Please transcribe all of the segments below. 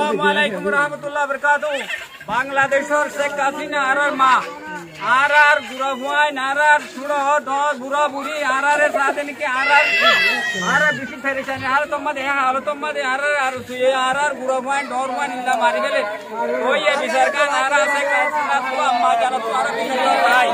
আসসালামুআলাইকুম রহমতুল্লাহ বরকাতুহু বাংলাদেশের শেখ হাসিনা আর মা আর বুড়া ভুয়াই আর ছুড়ো ডর বুড়া বুড়ি আর সাথে নাকি আর বেশি ফেরেছানি আর তোমাদের আর সুয়ে আর বুড়া ভুয়াই ডর ভুয়াই নিলা মারি ফেলে ওই বিচার কান আর শেখ হাসিনা তো আম্মা জানো তো আর বিচার ভাই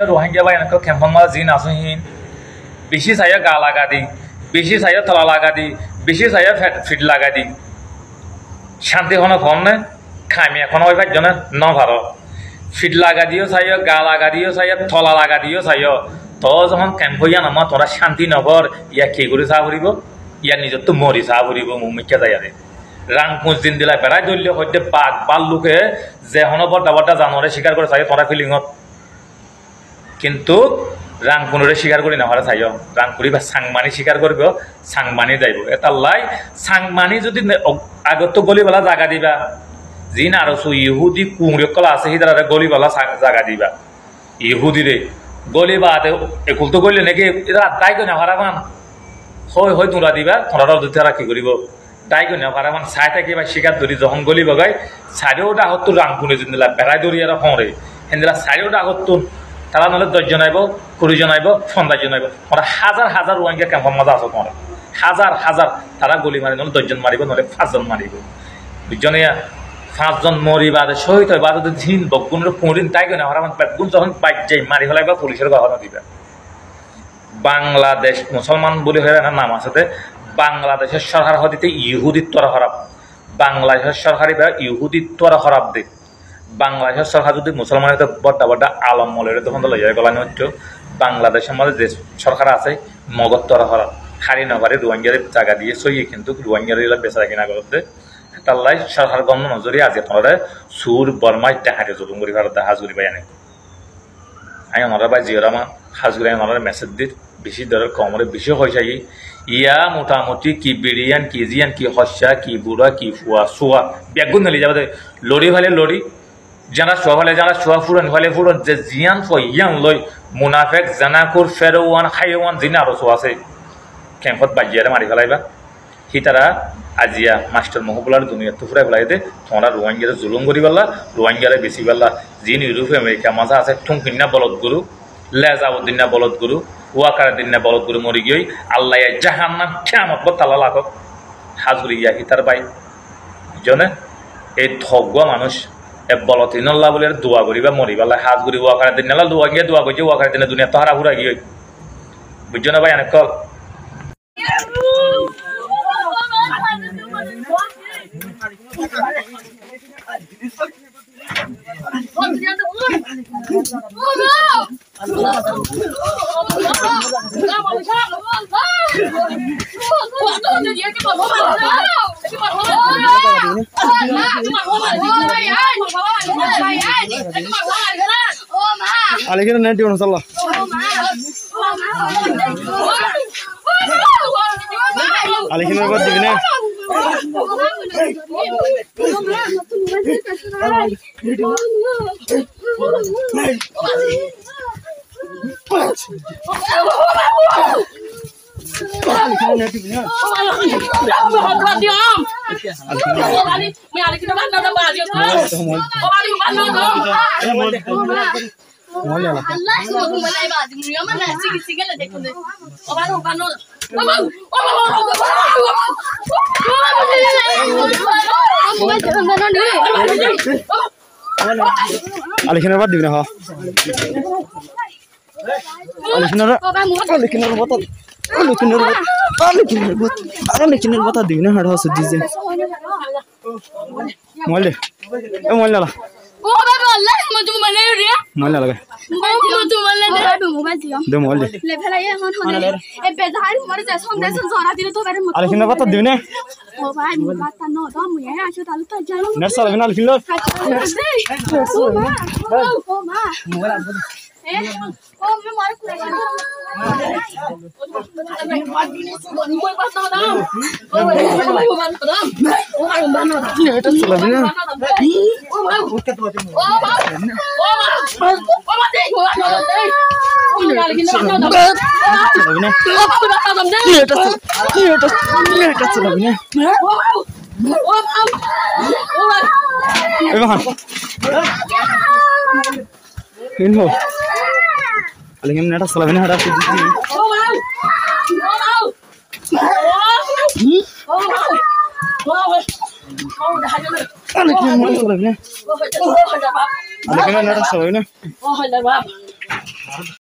रोहिंग्या बाय नक खेमफन मा जिन आसुहिन बेसि साया गा लागा दी बेसि साया तला लागा दी बेसि साया फिट लागा दी शांति होना कौन ने खामिया कोन होय बाय जने न भारो फिट लागा दियो साया गा लागा दियो साया तला लागा दियो साया तो যখন ক্যাম্প হইয়া নামা তোরা শান্তি নগর ইয়া কি করে সা ভরিব ইয়া নিজত তো মরি সা ভরিব মুমিকা যায়ারে রাং পুঁজ দিন দিলা বেড়াই দলীয় হইতে বাঘ বাল্লুকে যে হনবর দাবরটা জানোরে শিকার করে চাই তোরা ফিলিংত কিন্তু রাংপুরে শিকার করি না হরা চাই রাংপুরি বা সাংমানি শিকার করব সাংমানি যাইব এটা লাই সাংমানি যদি আগত গলিবালা জায়গা দিবা জিন আর ইহুদি কুমড়কলা আছে সিদারে গলিবালা জায়গা দিবা ইহুদি রে গলিবাদে একুল তো গলি নাকি এটা দায় কই না হারামান হয় হয় তোরা দিবা তোরা দুটারা কি করিব দায় কই না হারামান চাই থাকি বা শিকার ধরি যখন গলি বগাই চারিওটা হতো রাংপুরে জিন্দলা বেড়াই ধরি আর হরে হেন্দলা চারিওটা হতো তারা নহলে 10 জন আইব 20 জন আইব 50 জন আইব ওরা হাজার হাজার রোহিঙ্গা ক্যাম্পের মজা আছে তোমার হাজার হাজার তারা গুলি মারি নহলে 10 জন মারিব নহলে 5 জন মারিব বুঝজনে 5 জন মরিবা শহীদ হয় বাদ দিন বগুন পুরিন তাই কেন আর আমার বেগুন যখন বাইক যাই মারি ফেলাইবা পুলিশের গহনা দিবা বাংলাদেশ মুসলমান বলি হয় না নাম আছে বাংলাদেশের সরকার হদিতে ইহুদিত্বর খারাপ বাংলাদেশের সরকারি বা ইহুদিত্বর খারাপ দিক বাংলাদেশের সরকার যদি মুসলমানের বড় বড় আলম মলের তখন লইয়া গলানি হচ্ছে বাংলাদেশের মধ্যে যে সরকার আছে মগত তরা হরা খালি নগরে রোহিঙ্গার জায়গা দিয়ে সইয়ে কিন্তু রোহিঙ্গার বেচারা কিনা করতে তাল্লাই সরকার গণ নজরে আজ আপনারা সুর বর্মায় দেখাতে জুলুম করি ভারত হাজুরি বাই আনে আই ওনারা বাই জিওরামা হাজুরি ওনারা মেসেজ দিত বেশি দরের কমরে বেশি হয়েছে ইয়া মোটামুটি কি বিরিয়ান কি জিয়ান কি হস্যা কি বুড়া কি ফুয়া সোয়া বেগুন নলি যাবে লড়ি ভালে লড়ি যারা শোয়া ফেলে যারা শোয়া ফুরন ফেলে ফুরন যে জিয়ান ফয়ান লই মুনাফেক জানাকুর ফেরোয়ান খাইওয়ান জিনা আরো শোয়া আছে ক্যাম্পত বাজিয়ারে মারি ফেলাইবা সি তারা আজিয়া মাস্টার মহবুলার দুনিয়া তো ফুরাই ফেলাই দে তোমরা রোহিঙ্গারে জুলুম করি পারলা রোহিঙ্গারে বেশি পারলা জিন ইউরোপ আমেরিকা মাজা আছে ঠুংকিন্না বলদ গুরু লেজাউদ্দিনা বলদ গুরু ওয়াকারুদ্দিনা বলদ গুরু মরি গিয়ে আল্লাহ জাহান্নাম কিয়ামত তালা লাখক হাজুরি ইয়া হিতার পাই জনে এই ঠগুয়া মানুষ বলতিনল্লা বলে দোয়া করি বা মরি পারলা হাজগুড়ি ওয়াকারুদ্দিন নালা দোয়া গিয়ে দোয়া করছে ওয়াকারুদ্দিনের দুনিয়া তো হারা ফুরা গিয়ে বুঝছো না ভাই অনেক call Alekina nanti orang salah. Alekina buat di mana? Alekina buat di mana? Alekina buat. Alekina buat di mana? Ada sudah mobile দে এ মোবাইল নালা ओ बाबा अल्लाह मधु मने रे মোবাইল নালা मधु मने दे मोबाइल दियो দে মোবাইল দে ले फेला ये हन हन ए बेधार हमारे जैसा हम जैसा जरा दिले तो करे मत আলিখিন বাবা দিবি না ओ भाई बात न दो मुए आछो तालु तो जानो নেট চালাবি না আলিখিন লো ओ मां मोबाइल ए ओ मैं मार कुड़ा Aling neta salah ini ada sih. Aling neta salah ini.